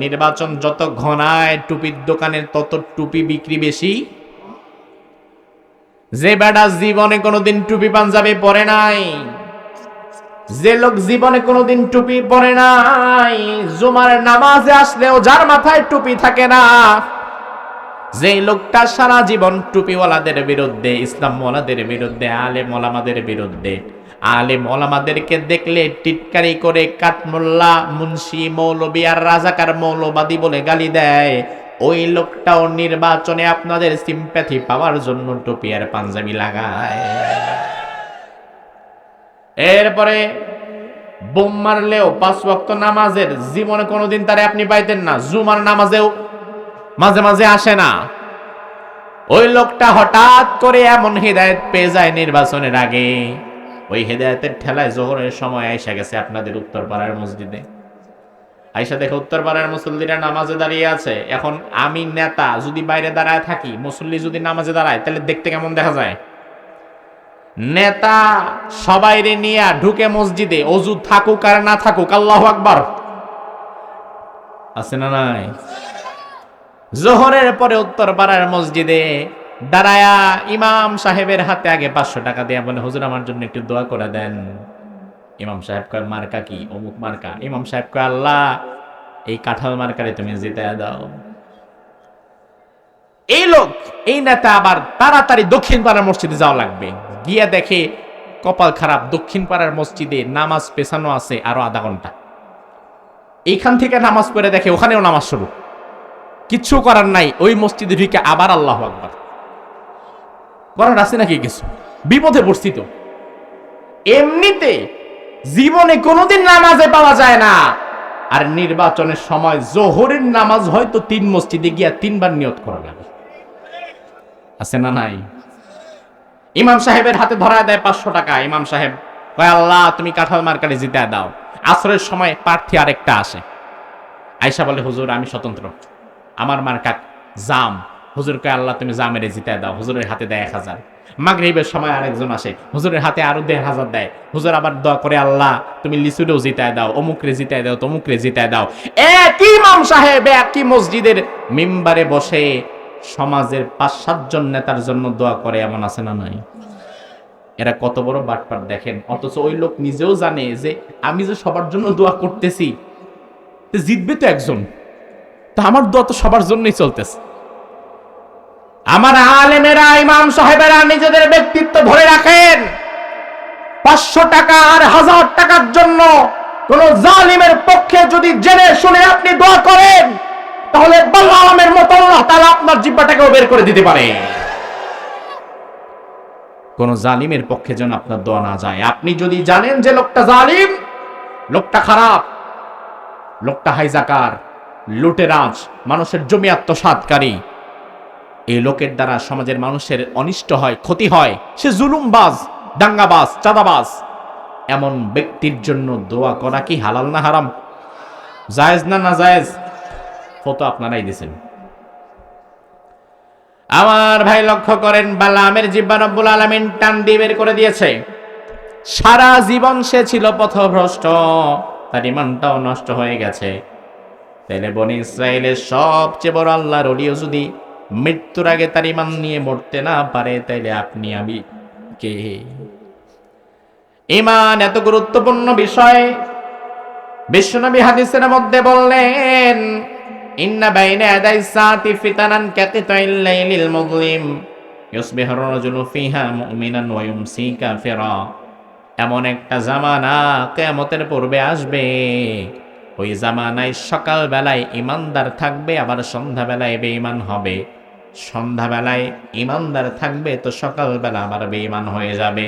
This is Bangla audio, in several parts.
নির্বাচন যত ঘনায় টুপির দোকানের তত টুপি বিক্রি বেশি। যে বেটা জীবনে কোনোদিন টুপি পাঞ্জাবি পরে নাই, যে লোক জীবনে কোনোদিন টুপি পরে নাই, জুমার নামাজে আসলেও যার মাথায় টুপি থাকে না, যে লোকটা সারা জীবন টুপিওয়ালাদের বিরুদ্ধে, ইসলামওয়ালাদের বিরুদ্ধে, আলেম ওলামাদের বিরুদ্ধে, আলেম ওলামাদেরকে দেখলে টিটকারি করে কাঠমোল্লা, মুন্সি, মৌলবি আর রাজাকার মৌলবাদী বলে গালি দেয়, ওই লোকটাও নির্বাচনে আপনাদের সিম্প্যাথি পাওয়ার জন্য টুপি আর পাঞ্জাবি লাগায়। এরপরে বোম মারলেও 5 ওয়াক্ত নামাজের জীবনে কোনোদিন তারে আপনি পাইতেন না, জুমার নামাজেও মাঝে মাঝে আসে না। ওই লোকটা হঠাৎ করে এমন হিদায়াত পেয়ে যায় নির্বাচনের আগে, ওই হিদায়াতের ঠেলায় জোহরের সময় আইসা গেছে আপনাদের উত্তরপাড়ার মসজিদে। আইসা দেখে উত্তরপাড়ার মুসল্লিরা নামাজে দাঁড়িয়ে আছে। এখন আমি নেতা যদি বাইরে দাঁড়ায় থাকি, মুসল্লি যদি নামাজে দাঁড়ায়, তাহলে দেখতে কেমন দেখা যায়? নেতা সবাইরে নিয়ে ঢুকে মসজিদে, অজু থাকুক আর না থাকুক, আল্লাহু আকবার আছে না নাই? জোহরের পরে উত্তরপাড়ার মসজিদে দাঁড়ায়া ইমাম সাহেবের হাতে আগে 500 টাকা দেয়া বলে, হুজুর আমার জন্য একটু দোয়া করে দেন। ইমাম সাহেব কয় মার্কা কি? অমুক মার্কা। ইমাম সাহেব কয় আল্লাহ এই কাঁঠাল মার্কারে তুমি জিতায়া দাও। এই লোক, এই নেতা আবার তাড়াতাড়ি দক্ষিণ পাড়ার মসজিদে যাওয়া লাগবে, গিয়া দেখে কপাল খারাপ, দক্ষিণ পাড়ার মসজিদে নামাজ পেছানো আছে আরো আধা ঘন্টা। এইখান থেকে নামাজ পড়ে দেখে ওখানেও নামাজ শুরু। কিচ্ছু করার নাই, ওই মসজিদে ঢুকে আবার আল্লাহু আকবার। করার আছে নাকি কিছু? বিপদে পড়ছি তো। এমনিতে জীবনে কোনোদিন নামাজে পাওয়া যায় না, আর নির্বাচনের সময় জোহরের নামাজ হয়তো 3 মসজিদে গিয়া 3 বার নিয়ত করা লাগে। আছে না নাই? ইমাম সাহেবের হাতে ধরা দেয় 500 টাকা। ইমাম সাহেব কয় আল্লাহ তুমি কাঁঠাল মার্কারে জিতায় দাও। আসরের সময় প্রার্থী আরেকটা আসে, আয়েশা বলে হুজুর আমি স্বতন্ত্র, আমার মার্কা জাম। হুজুর কয় আল্লাহ তুমি জামেরে জিতায় দাও। হুজুরের হাতে দেয় 1000। মাগরিবের সময় আরেকজন আসে, হুজুরের হাতে আরো 1500 দেয়। হুজুর আবার দোয়া করে আল্লাহ তুমি লিসুরেও জিতায় দাও, অমুকরে জিতায় দাও, তমুকরে জিতায় দাও। একই ইমাম সাহেব একই মসজিদের মিম্বারে বসে সমাজের 5-7 জন নেতার জন্য দোয়া করে, এমন আছে না নাই? এরা কত বড় বাটপার দেখেন। অথচ ওই লোক নিজেও জানে যে আমি যে সবার জন্য দোয়া করতেছি, জিতবে তো একজন, তা আমার দোয়া তো সবার জন্যই চলতেছে। আমার আলেমেরা, ইমাম সাহেবেরা নিজেদের ব্যক্তিত্ব ধরে রাখেন। 500 টাকা আর 1000 টাকার জন্য কোন জালিমের পক্ষে যদি জেনে শুনে আপনি দোয়া করেন, তাহলে বালামের মতো আল্লাহ তাআলা আপনার জিহ্বাটাকেও বের করে দিতে পারে। কোন জালিমের পক্ষে যেন আপনার দোয়া না যায়। আপনি যদি জানেন যে লোকটা জালিম, লোকটা খারাপ, লোকটা হাইজাকার, লুটেরাজ, মানুষের জমি আত্মসাৎকারী, এই লোকের দ্বারা সমাজের মানুষের অনিষ্ট হয়, ক্ষতি হয়, সে জুলুমবাজ, দাঙ্গাবাজ, চাঁদাবাজ, এমন ব্যক্তির জন্য দোয়া করা কি হালাল না হারাম? জায়েজ না নাজায়েজ? ফতো আপনারাই দিয়েছেন। আমার ভাই লক্ষ্য করেন, বালামের জিহ্বা রব্বুল আলামিন টান দিয়ে বের করে দিয়েছে। সারা জীবন সে ছিল পথভ্রষ্ট, তার ঈমানটাও নষ্ট হয়ে গেছে। তাইলে বনি ইসরাইলের সবচেয়ে বড় আল্লাহর ওলিও যদি মৃত্যুর আগে তার ঈমান নিয়ে মরতে না পারে, তাইলে আপনি আমি কে? ঈমান এত গুরুত্বপূর্ণ বিষয়। বিশ্বনবী হাদিসের মধ্যে বললেন, ইন্না বাইনা ইয়াদাই সাতি ফিতানান কাকিতাইল লাইলিল মুযলিম ইউসবিহু রাজুলু ফিহা মুমিনান ওয়া ইউমসি কাফিরা। এমন একটা জামানা কিয়ামতের পূর্বে আসবে, ওই জামানায় সকাল বেলায় ইমানদার থাকবে, আবার সন্ধ্যা বেলায় বেঈমান হবে। সন্ধ্যা বেলায় ইমানদার থাকবে তো সকাল বেলা আবার বেঈমান হয়ে যাবে।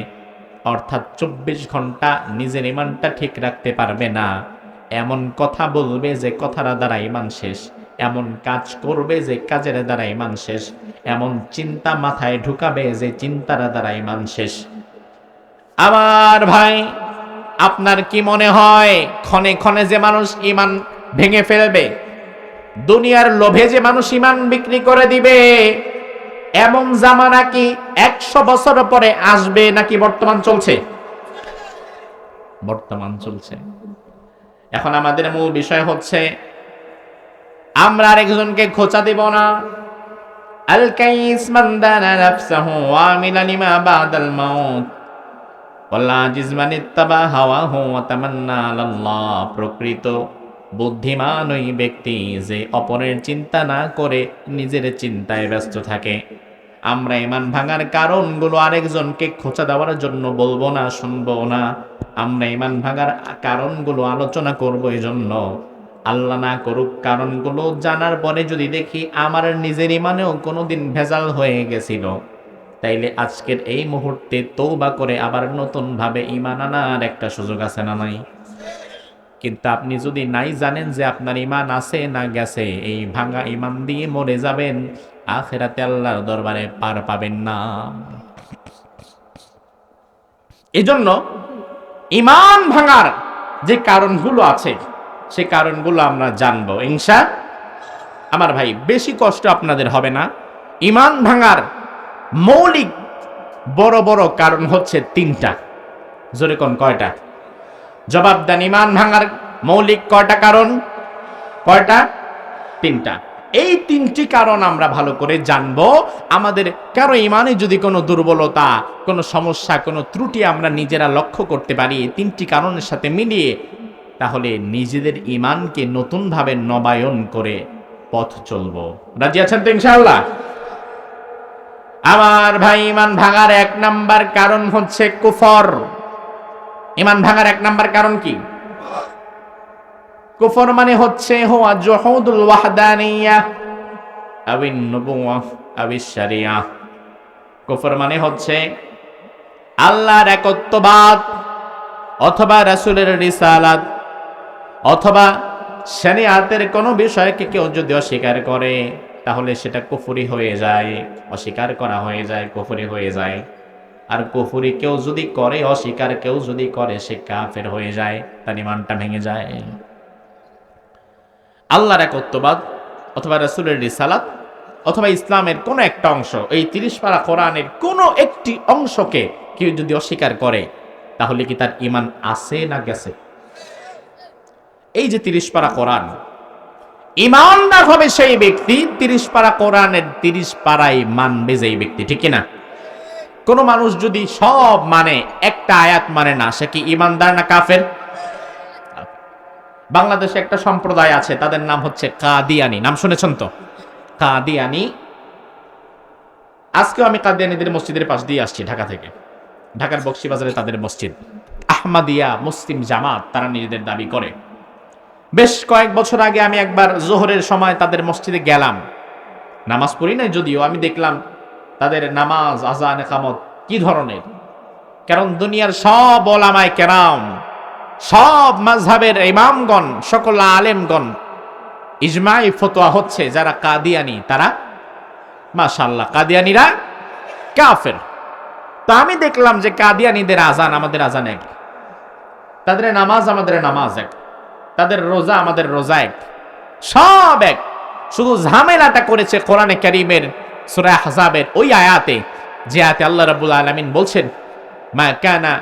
অর্থাৎ 24 ঘন্টা নিজের ঈমানটা ঠিক রাখতে পারবে না। এমন কথা বলবে যে কথার দ্বারা ঈমান শেষ, এমন কাজ করবে যে কাজের দ্বারা ঈমান শেষ, এমন চিন্তা মাথায় ঢুকাবে যে চিন্তার দ্বারা ঈমান শেষ। আমার ভাই, আপনার কি মনে হয় ক্ষণে ক্ষণে যে মানুষ ঈমান ভেঙে ফেলবে, দুনিয়ার লোভে যে মানুষ ঈমান বিক্রি করে দিবে, এমন জামানা কি 100 বছর পরে আসবে নাকি বর্তমান চলছে? বর্তমান চলছে। এখন আমাদের মূল বিষয় হচ্ছে আমরা আরেকজনকে খোঁচা দেব না। আল কাইস মান দানা নাফসাহু ওয়া আমিলা লিমা বাদাল মাউত ওয়াল আজিজ মান ইত্তাবা হাওয়াহু ওয়া তামান্না আলাল্লাহ। প্রকৃত বুদ্ধিমান ওই ব্যক্তি যে অপরের চিন্তা না করে নিজের চিন্তায় ব্যস্ত থাকে। আমরা ঈমান ভাঙার কারণগুলো আরেকজনকে খোঁচা দেওয়ার জন্য বলবো না, শুনবো না। আমরা ঈমান ভাঙার কারণগুলো আলোচনা করব এজন্য, আল্লাহ না করুক কারণগুলো জানার পরে যদি দেখি আমার নিজের ঈমানেও কোনোদিন ভেজাল হয়ে গেছিল, তাইলে আজকের এই মুহূর্তে তওবা করে আবার নতুন ভাবে ঈমান আনার একটা সুযোগ আছে না নাই? কিন্তু আপনি যদি নাই জানেন যে আপনার ঈমান আছে না গেছে, এই ভাঙা ঈমান দিয়ে মরে যাবেন, আখিরাতে আল্লাহর দরবারে পার পাবেন না। এজন্য ঈমান ভাঙার যে কারণগুলো আছে সে কারণগুলো আমরা জানবো ইনশাআল্লাহ। আমার ভাই, বেশি কষ্ট আপনাদের হবে না। ঈমান ভাঙার মৌলিক বড় বড় কারণ হচ্ছে তিনটা। জোরে কোন কয়টা? জবাব দেন। ঈমান ভাঙার মৌলিক কয়টা কারণ? কয়টা? তিনটা। এই তিনটি কারণ আমরা ভালো করে জানবো। আমাদের কারো ঈমানে যদি কোনো দুর্বলতা, কোনো সমস্যা, কোনো ত্রুটি আমরা নিজেরা লক্ষ্য করতে পারি তিনটি কারণের সাথে মিলিয়ে, তাহলে নিজেদের ঈমানকে নতুনভাবে নবায়ন করে পথ চলবো। রাজি আছেন তো ইনশাআল্লাহ? আমার ভাই, ঈমান ভাঙার এক নাম্বার কারণ হচ্ছে কুফর। ঈমান ভাঙার এক নাম্বার কারণ কি? কুফর মানে হচ্ছে হুয়া জুহুদুল ওয়াহদানিয়াহ আবিন নবুওয়াহ আবিশ শরিয়াহ। কুফর মানে হচ্ছে আল্লাহর একত্ববাদ অথবা রাসূলের রিসালাত অথবা শরিয়াতের কোনো বিষয়কে কেউ যদি অস্বীকার করে তাহলে সেটা কুফরি হয়ে যায়, অস্বীকার করা হয়ে যায়, কুফরি হয়ে যায়। আর কুফরি কেউ যদি করে, অস্বীকার কেউ যদি করে, সে কাফের হয়ে যায়, তার ঈমানটা ভেঙে যায়। আল্লাহর একত্ববাদ অথবা রাসূলের রিসালাত অথবা ইসলামের কোনো একটা অংশ, এই 30 পারা কোরআনের কোনো একটি অংশকে কেউ যদি অস্বীকার করে তাহলে কি তার ঈমান আছে না গেছে? এই যে 30 পারা কোরআন, ঈমানদার হবে সেই ব্যক্তি 30 পারা কোরআনের 30 পারাই মানবে যেই ব্যক্তি, ঠিক কিনা? কোন মানুষ যদি সব মানে, একটা আয়াত মানে না, সে কি ঈমানদার না কাফের? বাংলাদেশে একটা সম্প্রদায় আছে, তাদের নাম হচ্ছে কাদিয়ানি। নাম শুনেছেন তো? কাদিয়ানি। আজকেও আমি কাদিয়ানিদের মসজিদের পাশ দিয়ে আসছি ঢাকা থেকে। ঢাকার বকশীবাজারে তাদের মসজিদ। আহমদিয়া মুসলিম জামাত তারা নিজেদের দাবি করে। বেশ কয়েক বছর আগে আমি একবার জোহরের সময় তাদের মসজিদে গেলাম। নামাজ পড়ি নাই যদিও, আমি দেখলাম তাদের নামাজ, আযান, ইকামত কি ধরনের। কারণ দুনিয়ার সব ওলামায়ে কেরাম, সব মাযহাবের ইমামগণ, সকল আলেমগণ ইজমাই ফতোয়া হচ্ছে যারা কাদিয়ানি তারা মাশাআল্লাহ কাদিয়ানিরা কাফের। তো আমি দেখলাম যে কাদিয়ানিদের আযান আমাদের আযান এক, তাদের নামাজ আমাদের নামাজ এক, তাদের রোজা আমাদের রোজা এক, সব এক। শুধু ঝামেলাটা করেছে কোরআনে কারীমের সূরা আহজাবের ওই আয়াতে, যে আয়াতে আল্লাহ রাব্বুল আলামিন বলছেন, মা কানা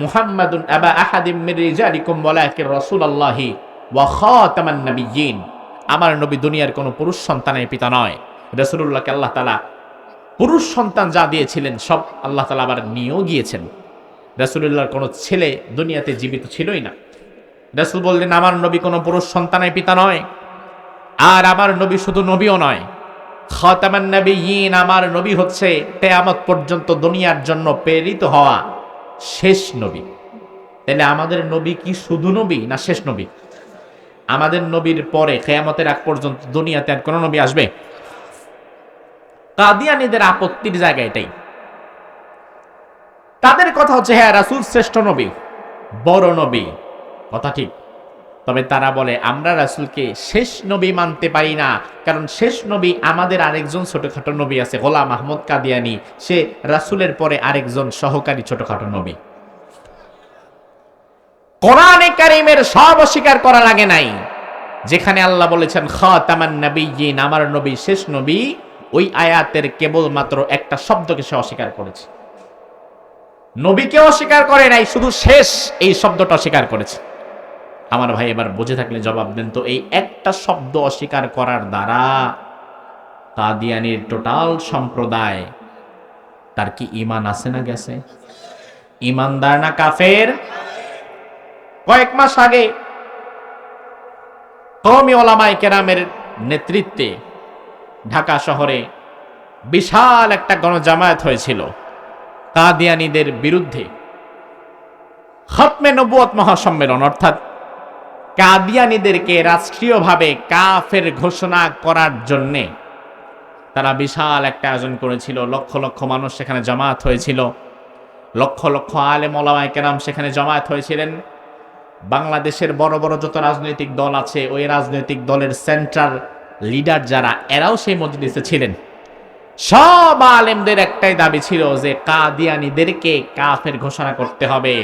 মুহাম্মাদুন আবা আহাদিম মির রিজালিকুম ওয়ালাকিন রাসূলুল্লাহি ওয়া খাতামান নাবিয়্যিন। আমার নবী দুনিয়ার কোনো পুরুষ সন্তানের পিতা নয়। রাসূলুল্লাহকে আল্লাহ তাআলা পুরুষ সন্তান যা দিয়েছিলেন সব আল্লাহ তাআলা আবার নিয়েও গিয়েছেন। রাসূলুল্লাহর কোনো ছেলে দুনিয়াতে জীবিত ছিলই না। রাসূল বললেন, আমার নবী কোনো পুরুষ সন্তানের পিতা নয়, আর আমার নবী শুধু নবীও নয়, খাতামান নাবিয়্যিন, আমার নবী হচ্ছে কিয়ামত পর্যন্ত দুনিয়ার জন্য প্রেরিত হওয়া শেষ নবী। তাহলে আমাদের নবী কি শুধু নবী না শেষ নবী? আমাদের নবীর পরে কিয়ামতের আগ পর্যন্ত দুনিয়াতে আর কোন নবী আসবে? কাদিয়ানীদের আপত্তির জায়গা এটাই। তাদের কথা হচ্ছে, হ্যাঁ রাসূল শ্রেষ্ঠ নবী, বড় নবী, কথা ঠিক। তবে তারা বলে আমরা রাসূলকে শেষ নবী মানতে পারি না, কারণ শেষ নবী আমাদের আরেকজন ছোটখাটো নবী আছে, গোলাম আহমদ কাদিয়ানী, সে রাসূলের পরে আরেকজন সহকারী ছোটখাটো নবী। কোরআনে কারীমের সব অস্বীকার করা লাগে নাই। যেখানে আল্লাহ বলেছেন খাতামান নাবিয়্যিন, আমার নবী শেষ নবী, ওই আয়াতের কেবলমাত্র একটা শব্দকে সে অস্বীকার করেছে। নবীকে অস্বীকার করে নাই, শুধু শেষ এই শব্দটা অস্বীকার করেছে। আমার ভাই এবার বুঝে থাকলে জবাব দেন তো, এই একটা শব্দ অস্বীকার করার দ্বারা কাদিয়ানির টোটাল সম্প্রদায় তার কি ঈমান আছে না গেছে? ঈমানদার না কাফের? কয়েক মাস আগে কওমি ওলামায়ে কেরামের নেতৃত্বে ঢাকা শহরে বিশাল একটা গণজামায়াত হয়েছিল কাদিয়ানীদের বিরুদ্ধে। খতমে নবুয়ত মহাসম্মেলন, অর্থাৎ কাদিয়ানীদেরকে রাষ্ট্রীয়ভাবে কাফের ঘোষণা করার জন্যে তারা বিশাল একটা আয়োজন করেছিল। লক্ষ লক্ষ মানুষ সেখানে জামায়াত হয়েছিল, লক্ষ লক্ষ আলেম ওলামায়ে কেরাম সেখানে জামায়াত হয়েছিলেন। বাংলাদেশের বড় বড় যত রাজনৈতিক দল আছে, ওই রাজনৈতিক দলের সেন্ট্রাল লিডার যারা, এরাও সেই মজলিসে ছিলেন। সব আলেমদের একটাই দাবি ছিল যে কাদিয়ানীদেরকে কাফের ঘোষণা করতে হবে,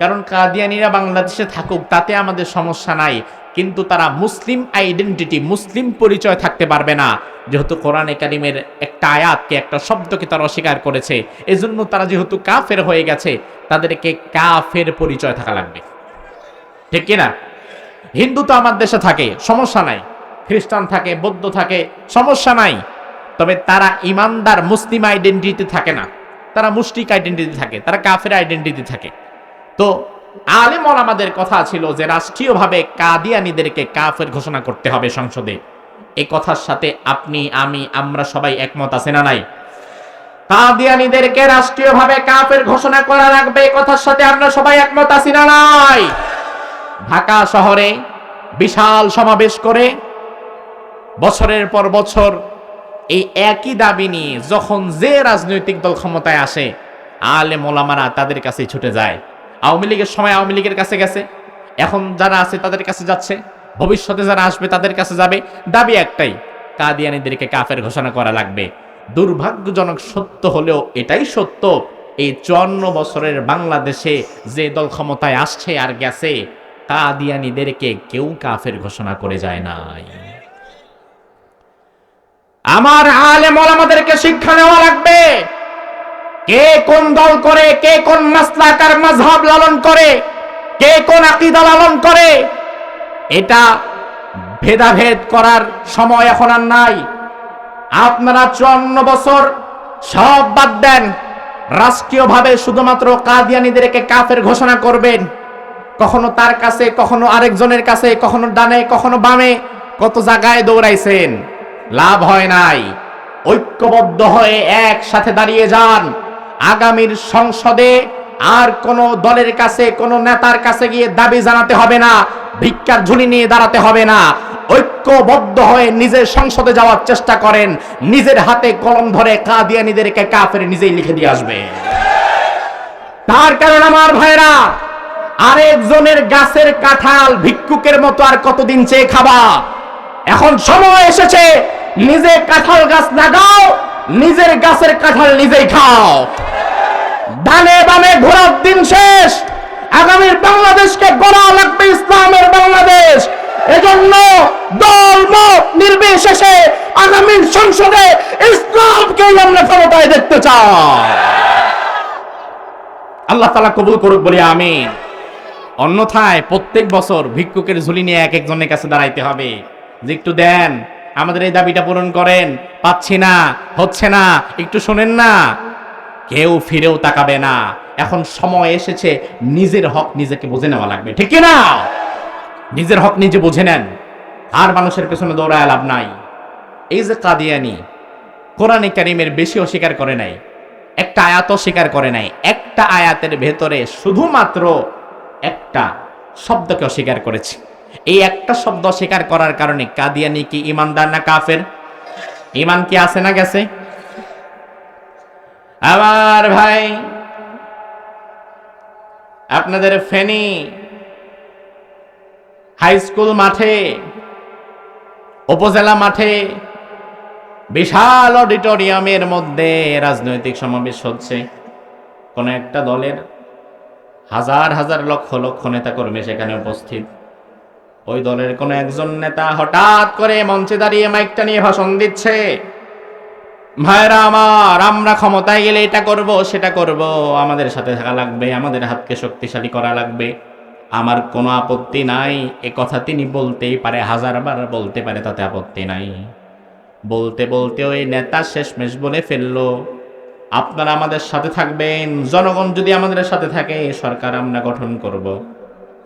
কারণ কাদিয়ানীরা বাংলাদেশে থাকুক তাতে আমাদের সমস্যা নাই, কিন্তু তারা মুসলিম আইডেন্টিটি, মুসলিম পরিচয় থাকতে পারবে না, যেহেতু কোরআনে কারিমের একটা আয়াতকে, একটা শব্দকে তারা অস্বীকার করেছে। এজন্য তারা যেহেতু কাফের হয়ে গেছে, তাদেরকে কাফের পরিচয় থাকা লাগবে, ঠিক কিনা? হিন্দু তো আমার দেশে থাকে, সমস্যা নাই, খ্রিস্টান থাকে, বৌদ্ধ থাকে, সমস্যা নাই, তবে তারা ইমানদার মুসলিম আইডেন্টিটি থাকে না, তারা মুশরিক আইডেন্টিটি থাকে, তারা কাফের আইডেন্টিটি থাকে। তো আলেম ওলামাদের কথা ছিল যে রাষ্ট্রীয়ভাবে কাদিয়ানীদেরকে কাফের ঘোষণা করতে হবে সংসদে। এই কথার সাথে আপনি, আমি, আমরা সবাই একমত আছে না নাই? কাদিয়ানীদেরকে রাষ্ট্রীয়ভাবে কাফের ঘোষণা করা লাগবে, এই কথার সাথে আমরা সবাই একমত আছি না নাই? ঢাকা শহরে বিশাল সমাবেশ করে বছরের পর বছর এই একই দাবি নিয়ে যখন যে রাজনৈতিক দল ক্ষমতায় আসে, আলেম ওলামারা তাদের কাছে ছুটে যায়। আওয়ামী লীগের সময় আওয়ামী লীগের কাছে গেছে, এখন যারা আছে তাদের কাছে যাচ্ছে, ভবিষ্যতে যারা আসবে তাদের কাছে যাবে। দাবি একটাই, কাদিয়ানীদেরকে কাফের ঘোষণা করা লাগবে। দুর্ভাগ্যজনক সত্য হলেও এটাই সত্য, এই 54 বছরের বাংলাদেশে যে দল ক্ষমতায় আসছে আর গেছে, কাদিয়ানীদেরকে কেউ কাফের ঘোষণা করে যায় নাই। আমার আলেম ওলামাদেরকে শিক্ষা নেওয়া লাগবে, কে কোন দল করে, কে কোন মাসলাক আর মাযহাব লালন করে, কে কোন আকীদা লালন করে, এটা ভেদাভেদ করার সময় এখন আর নাই। আপনারা 54 বছর সব বাদ দেন, রাষ্ট্রীয়ভাবে শুধুমাত্র কাদিয়ানীদেরকে কাফের ঘোষণা করবেন। কখনো তার কাছে, কখনো আরেকজনের কাছে, কখনো ডানে, কখনো বামে, কত জায়গায় দৌড়াইছেন, লাভ হয় নাই। ঐক্যবদ্ধ হয়ে একসাথে দাঁড়িয়ে যান। আগামীর সংসদে আর কোন দলের কাছে, কোন নেতার কাছে গিয়ে দাবি জানাতে হবে না, ভিক্ষার ঝুলি নিয়ে দাঁড়াতে হবে না। ঐক্যবদ্ধ হয়ে নিজের সংসদে যাওয়ার চেষ্টা করেন, নিজের হাতে কলম ধরে কাদিয়ানীদেরকে কাফের নিজেই লিখে দিয়ে আসবে। তার কারণ আমার ভাইরা, আরেকজনের গাছের কাঁঠাল ভিক্ষুকের মতো আর কতদিন চেয়ে খাবা? এখন সময় এসেছে, নিজে কাঁঠাল গাছ লাগাও, নিজের গাছের কাঁঠাল নিজেই খাও। ডানে বামে ঘোরার দিন শেষ। আগামীর বাংলাদেশকে গড়া লাগবে ইসলামের বাংলাদেশ। এজন্য দল মত নির্বিশেষে আগামীর সংসদে ইসলামকেই আমরা ক্ষমতায় দেখতে চাই। আল্লাহ তাআলা কবুল করুক বলি আমিন। অন্যথায় প্রত্যেক বছর ভিক্ষুকের ঝুলি নিয়ে এক একজনের কাছে দাঁড়াইতে হবে যে একটু দেন, আমাদের এই দাবিটা পূরণ করেন, পাচ্ছি না, হচ্ছে না, একটু শোনেন না। কেউ ফিরেও তাকাবে না। এখন সময় এসেছে নিজের হক নিজেকে বুঝে নেওয়া লাগবে, ঠিক কি না? নিজের হক নিজে বুঝে নেন, আর মানুষের পেছনে দৌড়ায় লাভ নাই। এই যে কাদিয়ানী কোরআনে কারীমের বেশি অস্বীকার করে নাই, একটা আয়াত অস্বীকার করে নাই, একটা আয়াতের ভেতরে শুধুমাত্র একটা শব্দকে অস্বীকার করেছে। এই একটা শব্দ অস্বীকার করার কারণে কাদিয়ানী কি ইমানদার না কাফের? ইমান কি আছে না গেছে? আমার ভাই, আপনাদের ফেনী হাই স্কুল মাঠে, উপজেলা মাঠে বিশাল অডিটোরিয়ামের মধ্যে রাজনৈতিক সমাবেশ হচ্ছে। কোন একটা দলের হাজার হাজার লক্ষ লক্ষ নেতা কর্মী সেখানে উপস্থিত। ওই দলের কোন একজন নেতা হঠাৎ করে মঞ্চে দাঁড়িয়ে মাইকটা নিয়ে ভাষণ দিচ্ছে, ভাইরা আমার, আমরা ক্ষমতায় গেলে এটা করব, সেটা করব, আমাদের সাথে থাকা লাগবে, আমাদের হাতকে শক্তিশালী করা লাগবে। আমার কোনো আপত্তি নাই, এ কথা তিনি বলতেই পারে, হাজারবার বলতে পারে, তাতে আপত্তি নাই। বলতে বলতে ওই নেতা শেষমেশ বলে ফেললো, আপনারা আমাদের সাথে থাকবেন, জনগণ যদি আমাদের সাথে থাকে সরকার আমরা গঠন করব।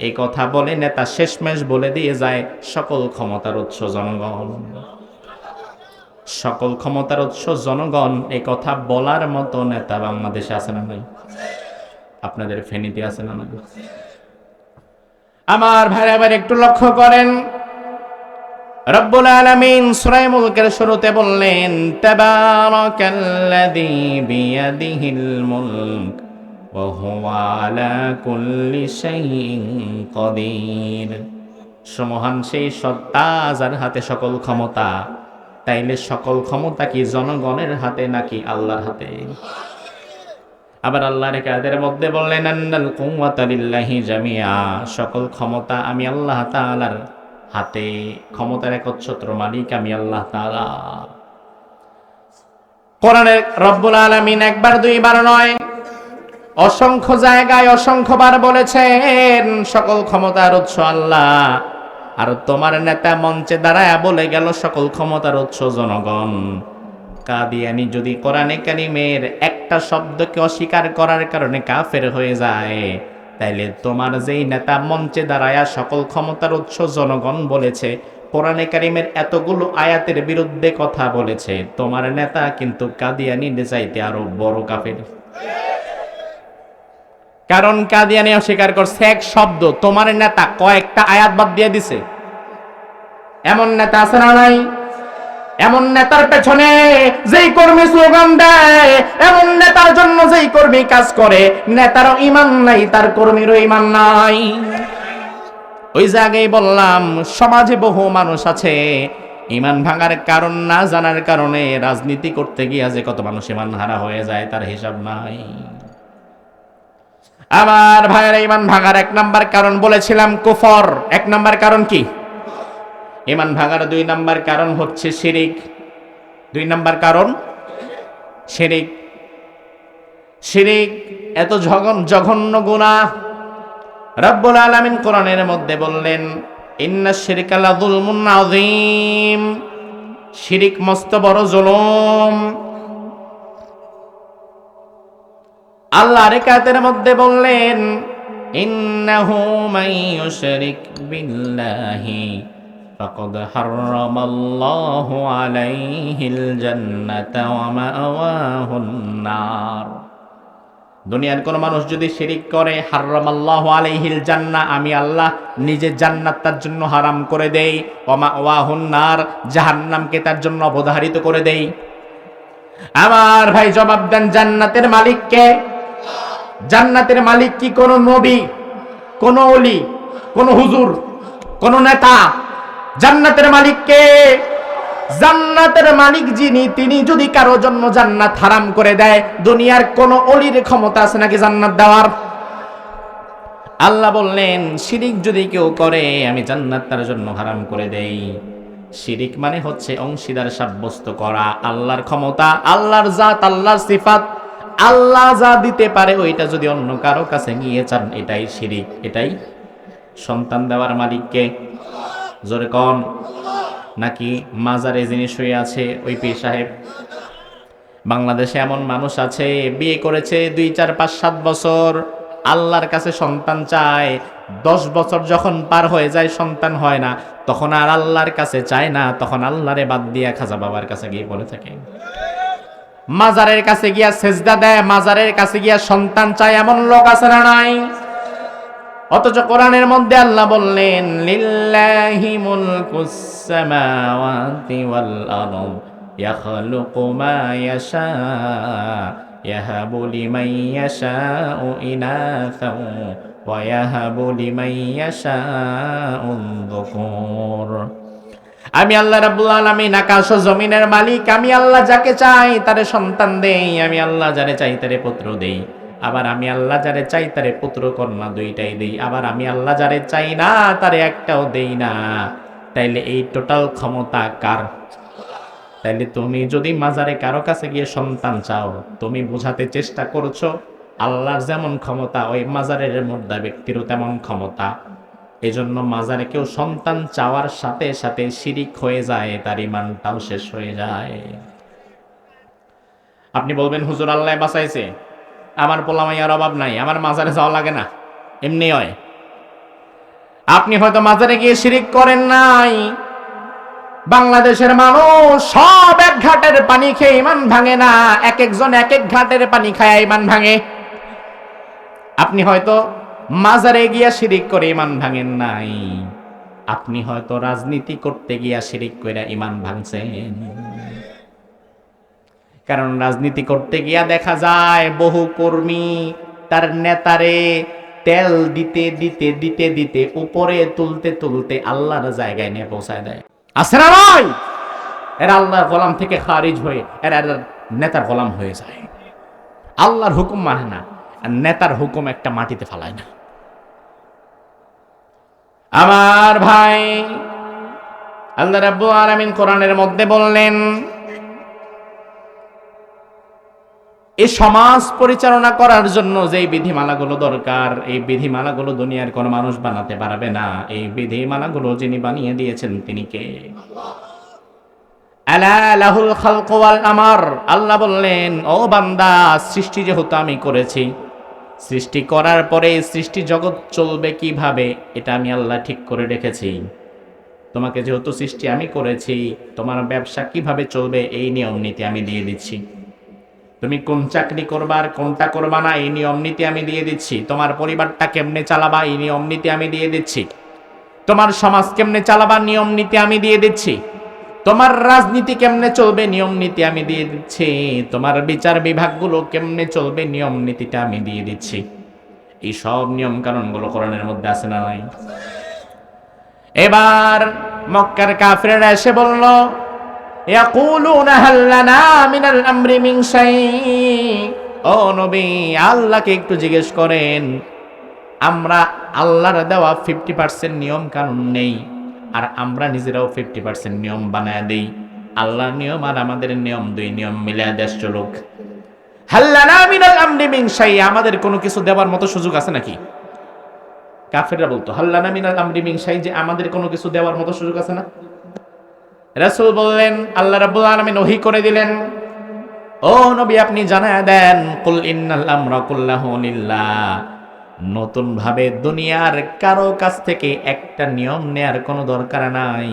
এই কথা বলে নেতা শেষমেশ বলে দিয়ে যায়, সকল ক্ষমতার উৎস জনগণ। সকল ক্ষমতার উৎস জনগণ, এই কথা বলার মতো নেতা বাংলাদেশে আছে না নাই? আপনাদের ফেনীতে আছে না নাই? আমার ভাইরা এবার একটু লক্ষ্য করেন, রব্বুল আলামিন সূরা মুলকের শুরুতে বললেন, তাবারাকাল্লাযী বিয়াদিহিল মুলক ওয়া হুয়া আলা কুল্লি শাইইন কাদির। সমহান সেই সত্তা যার হাতে সকল ক্ষমতা। তাইলে সকল ক্ষমতা কি জনগণের হাতে নাকি আল্লাহর হাতে? আবার আল্লাহর কাদের মধ্যে বললেন, আন্নাল কুওয়াতা লিল্লাহি জামিআ, সকল ক্ষমতা আমি আল্লাহ তাআলার হাতে, ক্ষমতার একচ্ছত্র মালিক আমি আল্লাহ তাআলা। কোরআনে রব্বুল আলামিন একবার দুইবার নয়, অসংখ্য জায়গায় অসংখ্যবার বলেছেন সকল ক্ষমতার উৎস আল্লাহ। আর তোমার নেতা মঞ্চে দাঁড়ায় বলে গেল সকল ক্ষমতার উৎস জনগণ। কাদিয়ানি যদি কোরআনে কারিমের একটা শব্দকে অস্বীকার করার কারণে কাফের হয়ে যায়, তাইলে তোমার যেই নেতা মঞ্চে দাঁড়ায়া সকল ক্ষমতার উৎস জনগণ বলেছে, কোরআনে কারিমের এতগুলো আয়াতের বিরুদ্ধে কথা বলেছে, তোমার নেতা কিন্তু কাদিয়ানি চাইতে আরো বড় কাফের। কারণ কাদিয়ানি অস্বীকার করছে এক শব্দ, তোমার নেতা কয়েকটা আয়াত বাদ দিয়ে দিছে। এমন নেতা আছে না নাই? এমন নেতার পেছনে যেই কর্মী স্লোগান দেয়, এমন নেতার জন্য যেই কর্মী কাজ করে, নেতারও ঈমান নাই, তার কর্মীরও ঈমান নাই। ওই জায়গায় বললাম, সমাজে বহু মানুষ আছে ঈমান ভাঙার কারণ না জানার কারণে রাজনীতি করতে গিয়ে যে কত মানুষ ঈমান হারা হয়ে যায় তার হিসাব নাই। আমার ভাইয়ের ঈমান ভাঙার এক নাম্বার কারণ বলেছিলাম কুফর। এক নাম্বার কারণ কি? ঈমান ভাঙার দুই নাম্বার কারণ হচ্ছে শিরিক। দুই নাম্বার কারণ শিরিক। শিরিক এত জঘন্য গুনাহ, রব্বুল আলামিন কোরআনের মধ্যে বললেন, ইন্নাশ শিরকা লাযুলমুন আযীম, শিরিক মস্ত বড় জুলুম। আল্লাহ আয়াতের মধ্যে বললেন, ইন্নাহু মান ইউশরিক বিল্লাহি ফাকাদ হারামাল্লাহু আলাইহিল জান্নাতা ওয়া মাআওয়াহুন নার। দুনিয়ার কোন মানুষ যদি শিরিক করে, হারামাল্লাহু আলাইহিল জান্নাহ, আমি আল্লাহ নিজে জান্নাত তার জন্য হারাম করে দেই, ওয়া মাআওয়াহুন নার, জাহান্নামকে তার জন্য অবধারিত করে দেই। আমার ভাই জবাব দেন, জান্নাতের মালিক কে? জান্নাতের মালিক কি কোন নবী, কোন ওলি, কোন হুজুর, কোন নেতা? জান্নাতের মালিক কে? জান্নাতের মালিক যিনি, তিনি যদি কারো জন্য জান্নাত হারাম করে দেয়, দুনিয়ার কোন ওলির ক্ষমতা আছে নাকি জান্নাত দেওয়ার? আল্লাহ বললেন, শিরিক যদি কেউ করে আমি জান্নাত তার জন্য হারাম করে দেই। শিরিক মানে হচ্ছে অংশীদার সাব্যস্ত করা আল্লাহর ক্ষমতা, আল্লাহর জাত, আল্লাহর সিফাত, আল্লাহ যা দিতে পারে ওইটা যদি অন্য কারো কাছে গিয়ে চান, এটাই শিরিক। এটাই সন্তান দেওয়ার মালিককে? জোরে কোন? নাকি মাজারে যিনি শুয়ে আছে ওই পীর সাহেব? বাংলাদেশে এমন মানুষ আছে, বিয়ে করেছে 2, 4, 5, 7 বছর, আল্লাহর কাছে সন্তান চায়, 10 বছর যখন পার হয়ে যায় সন্তান হয় না, তখন আর আল্লাহর কাছে চায় না, তখন আল্লাহরে বাদ দিয়া খাজা বাবার কাছে গিয়ে বলে থাকে। মাজারের কাছে গিয়া সেজদা দেয়, মাজারের কাছে গিয়া সন্তান চায়, এমন লোক আছে না নাই? অথচ কোরআনের মধ্যে আল্লাহ বললেন, লিল্লাহি মুলকুস সামাওয়াতি ওয়াল আরদ ইয়াখলুকু মা ইয়াশা ইয়াহাবু লিমান ইয়াশাউ ইনাসা ওয়া ইয়াহাবু লিমান ইয়াশাউ যুকুর। আমি আল্লাহ রাব্বুল আলামিন আকাশ ও জমিনের মালিক। আমি আল্লাহ যাকে চাই তারে সন্তান দেই, আমি আল্লাহ যারে চাই তারে পুত্র দেই, আবার আমি আল্লাহ যারে চাই তারে পুত্র কন্যা দুইটাই দেই, আবার আমি আল্লাহ যারে চাই না তারে একটাও দেই না। তাইলে এই টোটাল ক্ষমতা কার? তাইলে তুমি যদি মাজারে কারো কাছে গিয়ে সন্তান চাও, তুমি বোঝাতে চেষ্টা করছো আল্লাহর যেমন ক্ষমতা ওই মাজারের মুর্দা ব্যক্তিরও তেমন ক্ষমতা। এজন্য মাজারে কেউ সন্তান চাওয়ার সাথে সাথে শিরিক হয়ে যায়, তার ইমানটাও শেষ হয়ে যায়। আপনি বলবেন হুজুর আল্লাহ বাঁচাইছে, আমার পোলামাইয়ার অভাব নাই, আমার মাজারে যাওয়া লাগে না, এমনি হয়। আপনি হয়তো মাজারে গিয়ে শিরিক করেন নাই। বাংলাদেশের মানুষ সব এক ঘাটের পানি খেয়ে ইমান ভাঙে না, এক একজন এক এক ঘাটের পানি খায় ইমান ভাঙে। আপনি হয়তো মাজারে গিয়া শিরিক করে ইমান ভাঙেন নাই, আপনি হয়তো রাজনীতি করতে গিয়া শিরিক কইরা ইমান ভাঙছেন। কারণ রাজনীতি করতে গিয়া দেখা যায় বহু কর্মী তার নেতারে তেল দিতে দিতে দিতে দিতে উপরে তুলতে তুলতে আল্লাহর জায়গায় নিয়ে পৌঁছায় দেয়। আছে না ভাই? এরা আল্লাহর গোলাম থেকে খারিজ হয়ে এরা নেতার গোলাম হয়ে যায়। আল্লাহর হুকুম মানে না, আর নেতার হুকুম একটা মাটিতে ফালায় না। আমার ভাই, আল্লাহ রাব্বুল আলামিন কোরআনের মধ্যে বললেন, এই সমাজ পরিচালনা করার জন্য যে বিধিমালাগুলো দরকার, এই বিধিমালাগুলো দুনিয়ার কোন মানুষ বানাতে পারবে না। এই বিধিমালাগুলো যিনি বানিয়ে দিয়েছেন তিনি কে? আলা লাহুল খালকু ওয়াল আমর। আল্লাহ বললেন, ও বান্দা, সৃষ্টি যেহেতু আমি করেছি, সৃষ্টি করার পরে সৃষ্টি জগৎ চলবে কিভাবে এটা আমি আল্লাহ ঠিক করে রেখেছি। তোমাকে যেহেতু সৃষ্টি আমি করেছি, তোমার ব্যবসা কিভাবে চলবে এই নিয়ম নীতি আমি দিয়ে দিচ্ছি। তুমি কোন চাকরি করবা আর কোনটা করবা না এই নিয়ম নীতি আমি দিয়ে দিচ্ছি। তোমার পরিবারটা কেমনে চালাবা এই নিয়ম নীতি আমি দিয়ে দিচ্ছি। তোমার সমাজ কেমনে চালাবা নিয়ম নীতি আমি দিয়ে দিচ্ছি। তোমার রাজনীতি কেমনে চলবে নিয়ম নীতি আমি দিয়ে দিচ্ছি। তোমার বিচার বিভাগগুলো কেমনে চলবে নিয়ম নীতিটা আমি দিয়ে দিচ্ছি। এই সব নিয়ম কানুনগুলো কোরআনের মধ্যে আছে না নাই? এবার মক্কার কাফিররা এসে বলল, ইয়াকুলুনা হাল লানা মিনাল আমরি মিন শাই। ও নবী, আল্লাহকে একটু জিজ্ঞেস করেন, আমরা আল্লাহর দেওয়া 50% নিয়ম কানুন নেই, আর আমরা নিজেরাও 50% নিয়ম বানায় দেই। আল্লাহর নিয়ম আর আমাদের নিয়ম, দুই নিয়ম মিলে দেশ চলুক। হাল লানা মিনাল আমরি মিন শাই, আমাদের কোনো কিছু দেওয়ার মতো সুযোগ আছে নাকি? কাফিররা বলতো হাল লানা মিনাল আমরি মিন শাই, যে আমাদের কোনো কিছু দেওয়ার মতো সুযোগ আছে না? রাসূল বললেন, আল্লাহ রাব্বুল আলামিন ওহী করে দিলেন, ও নবী আপনি জানায়া দেন, কুল ইন্নাল আমরা কুল্লাহু লিল্লাহ। নতুন ভাবে দুনিয়ার কারো কাছ থেকে একটা নিয়ম নেয়ার কোনো দরকার নাই।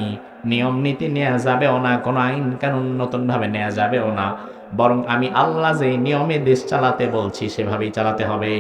নিয়ম নীতি নেওয়া যাবেও না, কোনো আইন কানুন নতুন ভাবে নেওয়া যাবেও না, বরং আমি আল্লাহ যে নিয়মে দেশ চালাতে বলছি সেভাবেই চালাতে হবে।